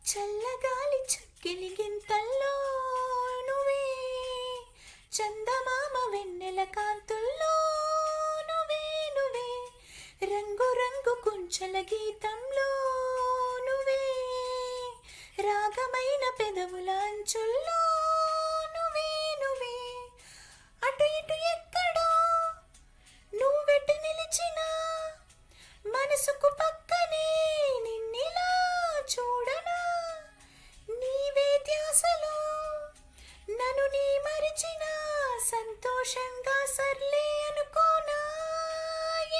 చల్లగాలి చక్కిలి గింతల్లో నువ్వే, చందమామ వెన్నెల కాంతుల్లో నువ్వే నువ్వే, రంగు రంగు కుంచల గీతంలో నువ్వే, రాగమైన పెదవుల అంచుల్లో నువ్వే నువ్వే, అటు ఇటు ఎక్కడో నువ్వెటు నిలిచినా మనసుకు పక్కనే నిన్నిలా చూడనా, నీవే ధ్యాసలో నన్ను నీ మరిచిన సంతోషంగా సర్లే అనుకోనా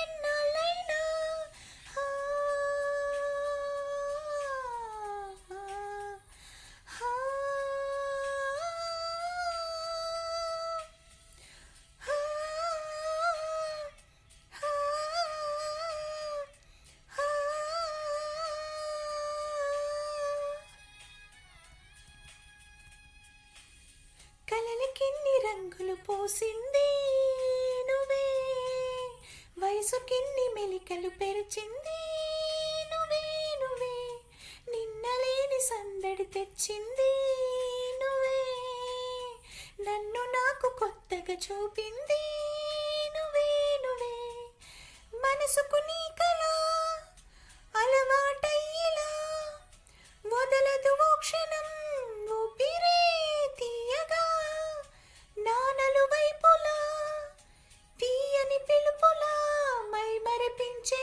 ఎన్నాళ్ళైనా. ఆ, ఆ, ఆ, కలలకిన్ని రంగులు పోసింది నువ్వే, వయసుకిన్ని మెలికలు పెరిచింది నువ్వే నువ్వే, నిన్నలేని సందడి తెచ్చింది నువ్వే, నన్ను నాకు కొత్తగా చూపింది నువ్వే నువ్వే, మనసుకు నీ కళ అలవాటయ్యేలా వదలదు ఓ క్షణం ఊపిరే తీయగా, నానలు వైపులా తీయని పిలుపులా మై మరిపించే